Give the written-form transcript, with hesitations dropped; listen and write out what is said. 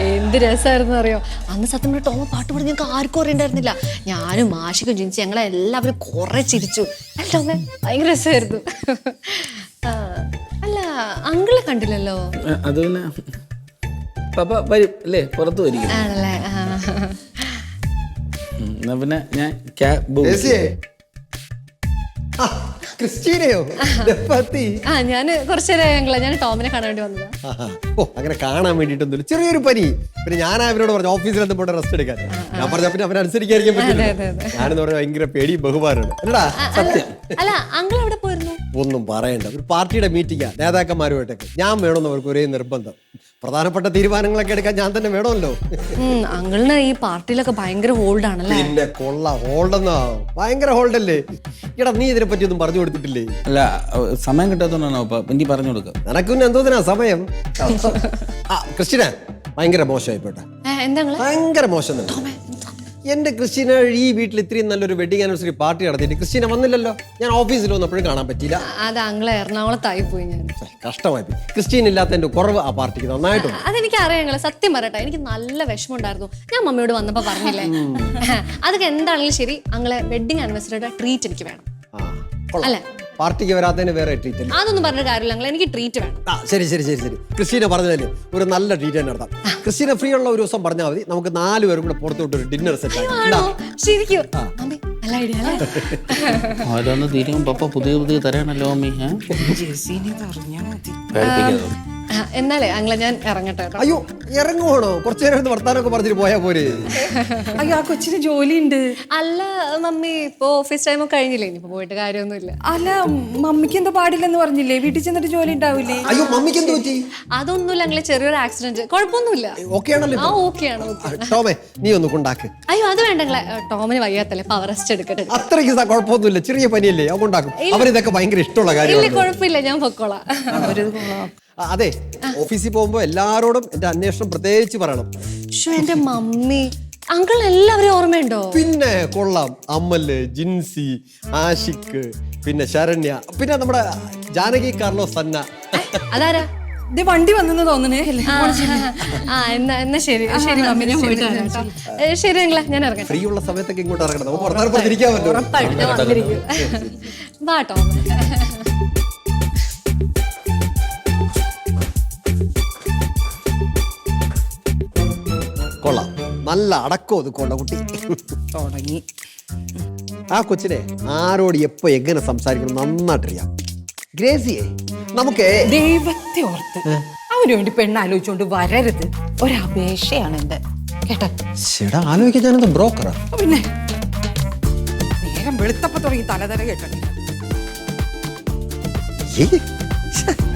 എന്ത് രസമായിരുന്നു അറിയോ അന്ന്. സത്യം പറഞ്ഞ ടോമ പാട്ട് പാടി ഞങ്ങൾക്ക് ആർക്കും അറിയണ്ടായിരുന്നില്ല. ഞാനും മാഷിക്കും ചിരിച്ചു, ഞങ്ങളെല്ലാവരും കുറെ ചിരിച്ചു. അല്ല ടോമ ഭയങ്കര രസമായിരുന്നു. അല്ല അങ്കിളെ കണ്ടില്ലല്ലോ. അത് പിന്നെ പപ്പ വരും അല്ലേ, പുറത്ത് വരും. ആണല്ലേ? എന്നാ പിന്നെ ഞാൻ ക്രിസ്റ്റീനയോ? ഞാന് കുറച്ചേരായി അങ്കിളെ, ഞാൻ ടോമിനെ കാണാൻ വേണ്ടി വന്നതാ. ഓ അങ്ങനെ കാണാൻ വേണ്ടിട്ടൊന്നുമില്ല, ചെറിയൊരു പനി. പിന്നെ ഞാൻ അവരോട് പറഞ്ഞു ഓഫീസിൽ എന്തും പോട്ടെ റെസ്റ്റ് എടുക്കാൻ. ഞാൻ പറഞ്ഞ പിന്നെ അവരനുസരിക്കായിരിക്കാൻ പറ്റില്ല. ഞാനെന്ന് പറഞ്ഞാൽ ഭയങ്കര പേടിയും ബഹുമാനമാണ്. അല്ലടാ സത്യം. അല്ല അങ്കിൾ എവിടെ പോയിരുന്നു? ഒന്നും പറയണ്ട, ഒരു പാർട്ടിയുടെ മീറ്റിംഗാ നേതാക്കന്മാരുമായിട്ടൊക്കെ. ഞാൻ വേണമെന്ന് അവർക്ക് ഒരേ നിർബന്ധം. പ്രധാനപ്പെട്ട തീരുമാനങ്ങളൊക്കെ എടുക്കാൻ ഞാൻ തന്നെ വേണമല്ലോ. അങ്കിളിന് ഈ പാർട്ടിയിലൊക്കെ ഭയങ്കര ഹോൾഡ് ആണല്ലേ? പിന്നെ കൊള്ള ഹോൾഡെന്നാ, ഭയങ്കര ഹോൾഡല്ലേ. എടാ നീ ഇതിനെ പറ്റി ഒന്നും പറഞ്ഞു കൊടുത്തിട്ടില്ലേ? അല്ല സമയം കിട്ടാത്തോണ്ടാണോ എനിക്ക് പറഞ്ഞു കൊടുക്കാം. നിനക്ക് പിന്നെ എന്തോതിനാ സമയം? ക്രിസ്റ്റീന ഭയങ്കര മോശമായി പോട്ടെ. എന്താ ഭയങ്കര മോശം തന്നെ. എന്റെ ക്രിസ്റ്റീന ഈ വീട്ടിൽ ഇത്രയും നല്ലൊരു വെഡിങ് ആനിവേഴ്സറി പാർട്ടി നടത്തിയിട്ട് ക്രിസ്റ്റീന വന്നില്ലല്ലോ. ഞാൻ ഓഫീസിൽ വന്നപ്പോഴും കാണാൻ പറ്റിയില്ല. അത് അങ്കിളെ എറണാകുളത്തായി പോയി. ഞാൻ കഷ്ടമായി പോയി. ക്രിസ്റ്റീൻ ഇല്ലാത്തതിന്റെ കുറവ് ആ പാർട്ടിക്ക് നന്നായിട്ടുണ്ട്. അതെനിക്ക് അറിയാം. സത്യം പറയട്ടെ, എനിക്ക് നല്ല വിഷമം ഉണ്ടായിരുന്നു. ഞാൻ മമ്മിയോട് വന്നപ്പോ പറഞ്ഞില്ലേ, അതൊക്കെ എന്താണെങ്കിലും ശരി അങ്ങളെ വെഡിങ് ആനിവേഴ്സറിയുടെ ട്രീറ്റ് എനിക്ക് വേണം. അല്ലെ പാർട്ടിക്ക് വരാത്തതിന് വേറെ ട്രീറ്റ്? അതൊന്നും പറഞ്ഞ കാര്യമില്ല, എനിക്ക് ട്രീറ്റ് വേണം. ശരി ശരി ശരി ശരി ക്രിസ്റ്റീന പറഞ്ഞതല്ലേ, ഒരു നല്ല ട്രീറ്റ് തന്നെ നടത്താം. ക്രിസ്റ്റീന ഫ്രീ ഉള്ള ഒരു ദിവസം പറഞ്ഞാൽ മതി, നമുക്ക് 4 പേരും കൂടെ പുറത്തോട്ട് ഒരു ഡിന്നർ സെറ്റ് ശരിക്കും. നല്ല ഐഡിയ അല്ലേ? ഓരോന്ന് തീരുമ്പോൾ പപ്പ പുതിയ തരാണല്ലോ മമ്മി. എന്നാലേ അങ്ങളെ ഞാൻ ഇറങ്ങട്ടെ. അയ്യോ ഇറങ്ങുവാണോ? കുറച്ചു നേരം വർത്താനൊക്കെ പറഞ്ഞിട്ട് പോയാ പോരെ? അയ്യോ ആ കൊച്ചിന് ജോലിയുണ്ട്. അല്ല മമ്മി, ഇപ്പൊ ഓഫീസ് ടൈം ഒക്കെ കഴിഞ്ഞില്ലേ, ഇനിയിപ്പോ പോയിട്ട് കാര്യമൊന്നുമില്ല. അല്ല മമ്മിക്ക് എന്താ പാടില്ലെന്ന് പറഞ്ഞില്ലേ? വീട്ടിൽ ചെന്നിട്ട് ജോലി ഉണ്ടാവില്ലേ? അയ്യോ മമ്മിക്ക് എന്ത് പറ്റി? അതൊന്നുമില്ല അങ്ങളെ, ചെറിയൊരു ആക്സിഡന്റ്, കുഴപ്പമൊന്നുമില്ല. ഓക്കെ ആണല്ലോ? ആ ഓക്കെ ആണ്. ടോമേ നീ ഒന്ന് കൊണ്ടാക്ക്. അയ്യോ അത് വേണ്ടങ്ങളെ, ടോമിന് വയ്യാത്തല്ലേ, പവർ റെസ്റ്റ് എടുക്കട്ടെ. അത്രയ്ക്ക് കുഴപ്പമൊന്നുമില്ല, ചെറിയ പനിയല്ലേ, അവ കൊണ്ടാക്കും. അവരിതൊക്കെ ഭയങ്കര ഇഷ്ടമുള്ള കാര്യമാണ്. കുഴപ്പമില്ല, ഞാൻ പൊക്കോളാം. അതെ ഓഫീസിൽ പോകുമ്പോ എല്ലാരോടും എന്റെ അന്വേഷണം പ്രത്യേകിച്ച് പറയണം. എന്റെ മമ്മി അങ്കിൾ എല്ലാവരെയും ഓർമ്മയുണ്ടോ? പിന്നെ കൊള്ളാം. അമ്മല്, ജിൻസി, ആഷിഖ്, പിന്നെ ശരണ്യ, പിന്നെ നമ്മുടെ ജാനകി കാർലോസ് സന്ന. അതാരാ? ഇത് വണ്ടി വന്നെന്ന് തോന്നുന്നേ. എന്നാ ശരി ശരി മമ്മി, ഞാൻ പോയിട്ട് വരാം കേട്ടോ. ശരി നിങ്ങളെ, ഞാൻ ഇറങ്ങാം. ഫ്രീ ഉള്ള സമയത്തൊക്കെ ഇങ്ങോട്ട് ഇറങ്ങണം, നമുക്ക് പുറത്തിരിക്കാമല്ലോ. ഉറപ്പായിട്ട് ഞാൻ വന്നിരിക്കും. വാട്ടോ. കൊള്ളാം, നല്ല അടക്കം ഒതുക്കൊണ്ട കുട്ടി. തുടങ്ങി. ആ കൊച്ചിനെ ആരോട് എപ്പോ എങ്ങനെ സംസാരിക്കണം നന്നായിട്ടറിയാം. ഗ്രേസിയെ നമുക്ക് ദൈവത്തെ ഓർത്ത് അവന് വേണ്ടി പെണ്ണാലോചിച്ചോണ്ട് വരരുത്. ഒരപേക്ഷയാണ് എന്റെ കേട്ടോ. ചേട്ടാ ആലോചിക്കാൻ ഞാനെന്താ ബ്രോക്കറാ? പിന്നെ നേരം വെളുത്തപ്പോ തുടങ്ങി തലതല കേട്ടോ.